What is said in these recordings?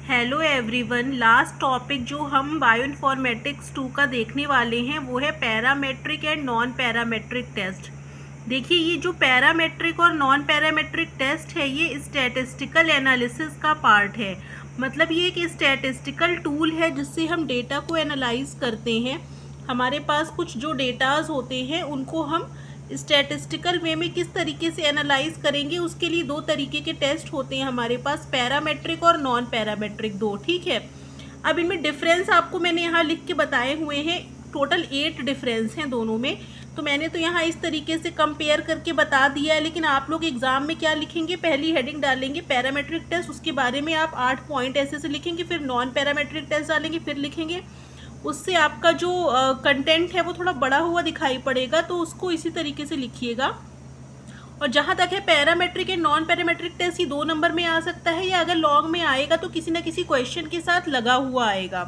Hello everyone. Last topic जो हम bioinformatics 2 का देखने वाले हैं वो है parametric and non parametric test. देखिए, ये जो पैरामेट्रिक और नॉन पैरामेट्रिक टेस्ट है ये स्टैटिस्टिकल एनालिसिस का पार्ट है। मतलब ये एक स्टैटिस्टिकल टूल है जिससे हम डेटा को एनालाइज करते हैं। हमारे पास कुछ जो डेटाज होते हैं उनको हम स्टैटिस्टिकल वे में किस तरीके से एनालाइज करेंगे, उसके लिए दो तरीके के टेस्ट होते हैं हमारे पास, पैरामेट्रिक और नॉन पैरामेट्रिक दो। ठीक है, अब इनमें डिफरेंस आपको मैंने यहाँ लिख के बताए हुए हैं। टोटल 8 डिफरेंस हैं दोनों में, तो मैंने तो यहाँ इस तरीके से कंपेयर करके बता दिया है। लेकिन आप लोग एग्जाम में क्या लिखेंगे, पहली हेडिंग डालेंगे पैरामेट्रिक टेस्ट, उसके बारे में आप 8 पॉइंट ऐसे से लिखेंगे, फिर नॉन पैरामेट्रिक टेस्ट डालेंगे, फिर लिखेंगे। उससे आपका जो कंटेंट है वो थोड़ा बड़ा हुआ दिखाई पड़ेगा, तो उसको इसी तरीके से लिखिएगा। और जहाँ तक है parametric and non parametric test, ये 2 नंबर में आ सकता है, या अगर लॉन्ग में आएगा तो किसी न किसी क्वेश्चन के साथ लगा हुआ आएगा।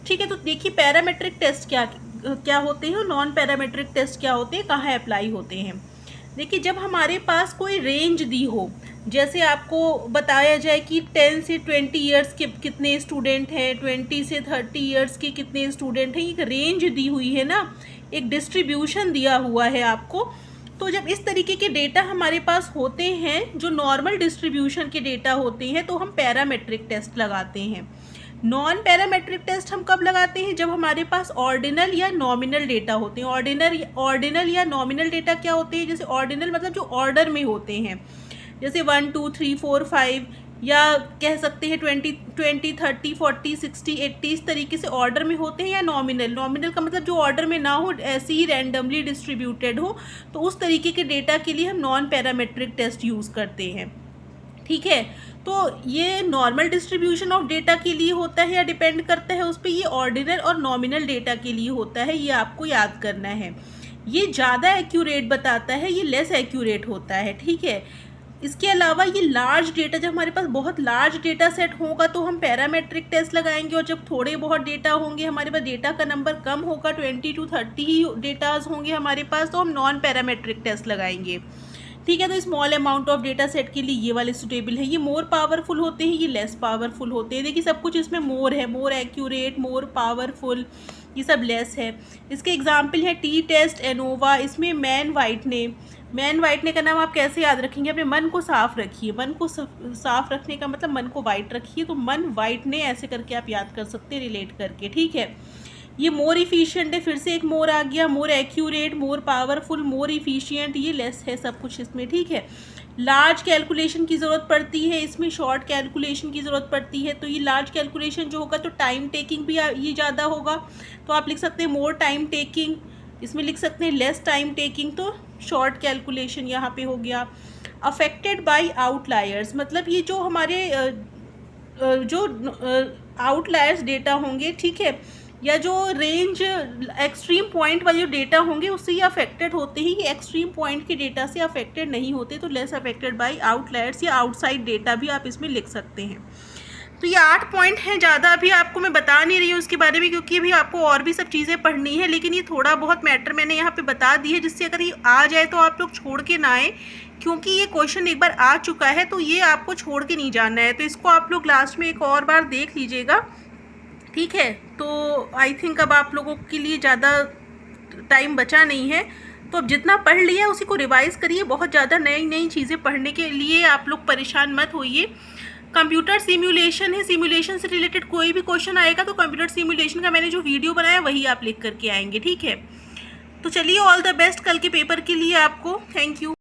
ठीक है, तो देखिए पैरामेट्रिक टेस्ट क्या होते हैं और नॉन पैरामेट्रिक टेस्ट क्या होते हैं, कहाँ अप्लाई होते हैं। देखिए, जब हमारे पास कोई रेंज दी हो, जैसे आपको बताया जाए कि 10 से 20 ईयर्स के कितने स्टूडेंट हैं, 20 से 30 ईयर्स के कितने स्टूडेंट हैं, एक रेंज दी हुई है ना, एक डिस्ट्रीब्यूशन दिया हुआ है आपको। तो जब इस तरीके के डेटा हमारे पास होते हैं, जो नॉर्मल डिस्ट्रीब्यूशन के डेटा होते हैं, तो हम पैरामेट्रिक टेस्ट लगाते हैं। नॉन पैरामेट्रिक टेस्ट हम कब लगाते हैं, जब हमारे पास ऑर्डिनल या नॉमिनल डेटा होते हैं। ऑर्डिनल या नॉमिनल डेटा क्या होते हैं, जैसे ऑर्डिनल मतलब जो ऑर्डर में होते हैं, जैसे 1 2 3 4 5, या कह सकते हैं 20 30 40 60 80, इस तरीके से ऑर्डर में होते हैं। या नॉमिनल का मतलब जो ऑर्डर में ना हो, ऐसे ही रैंडमली डिस्ट्रीब्यूटेड हो, तो उस तरीके के डेटा के लिए हम नॉन पैरामेट्रिक टेस्ट यूज़ करते हैं। ठीक है, तो ये नॉर्मल डिस्ट्रीब्यूशन ऑफ डेटा के लिए होता है या डिपेंड करता है उस पर, ये ऑर्डिनल और नॉमिनल डेटा के लिए होता है, ये आपको याद करना है। ये ज़्यादा एक्यूरेट बताता है, ये लेस एक्यूरेट होता है। ठीक है, इसके अलावा ये लार्ज डेटा, जब हमारे पास बहुत लार्ज डेटा सेट होगा तो हम पैरामेट्रिक टेस्ट लगाएंगे, और जब थोड़े बहुत डेटा होंगे, हमारे पास डेटा का नंबर कम होगा, 20 to 30 ही डेटाज होंगे हमारे पास, तो हम नॉन पैरामेट्रिक टेस्ट लगाएंगे। ठीक है, तो small amount of data set के लिए ये वाले सुटेबल है। ये मोर पावरफुल होते हैं, ये लेस पावरफुल होते हैं। देखिए, सब कुछ इसमें मोर है, मोर एक्यूरेट, मोर पावरफुल, ये सब लेस है। इसके एग्जाम्पल है टी टेस्ट, एनोवा। इसमें मैन वाइटने का नाम आप कैसे याद रखेंगे, अपने मन को साफ रखिए। मन को साफ रखने का मतलब मन को वाइट रखिए, तो मन वाइटने ऐसे करके आप याद कर सकते हैं रिलेट करके। ठीक है, ये मोर इफिशिएंट है, फिर से एक मोर आ गया, मोर एक्यूरेट, मोर पावरफुल, मोर इफिशिएंट, ये लेस है सब कुछ इसमें। ठीक है, लार्ज कैलकुलेशन की ज़रूरत पड़ती है, इसमें शॉर्ट कैलकुलेशन की ज़रूरत पड़ती है। तो ये लार्ज कैलकुलेशन जो होगा तो टाइम टेकिंग भी ये ज़्यादा होगा, तो आप लिख सकते हैं मोर टाइम टेकिंग। इसमें लिख सकते हैं लेस टाइम टेकिंग, तो शॉर्ट कैलकुलेशन यहाँ पे हो गया। अफेक्टेड बाय आउटलायर्स, मतलब ये जो हमारे जो आउटलायर्स डेटा होंगे, ठीक है, या जो रेंज एक्सट्रीम पॉइंट वाले जो डेटा होंगे उससे ये अफेक्टेड होते हैं। ये एक्सट्रीम पॉइंट के डेटा से अफेक्टेड नहीं होते, तो लेस अफेक्टेड बाय आउटलायर्स या आउटसाइड डेटा भी आप इसमें लिख सकते हैं। तो ये 8 पॉइंट हैं, ज़्यादा अभी आपको मैं बता नहीं रही हूँ उसके बारे में, क्योंकि अभी आपको और भी सब चीज़ें पढ़नी है। लेकिन ये थोड़ा बहुत मैटर मैंने यहाँ पे बता दी है, जिससे अगर ये आ जाए तो आप लोग छोड़ के ना आए, क्योंकि ये क्वेश्चन एक बार आ चुका है, तो ये आपको छोड़ के नहीं जाना है। तो इसको आप लोग लास्ट में एक और बार देख लीजिएगा। ठीक है, तो आई थिंक अब आप लोगों के लिए ज़्यादा टाइम बचा नहीं है, तो अब जितना पढ़ लिया उसी को रिवाइज़ करिए। बहुत ज़्यादा नई चीज़ें पढ़ने के लिए आप लोग परेशान मत होइए। कंप्यूटर सिमुलेशन है, सिमुलेशन से रिलेटेड कोई भी क्वेश्चन आएगा तो कंप्यूटर सिमुलेशन का मैंने जो वीडियो बनाया वही आप लिख करके आएंगे। ठीक है, तो चलिए, ऑल द बेस्ट कल के पेपर के लिए आपको। Thank you.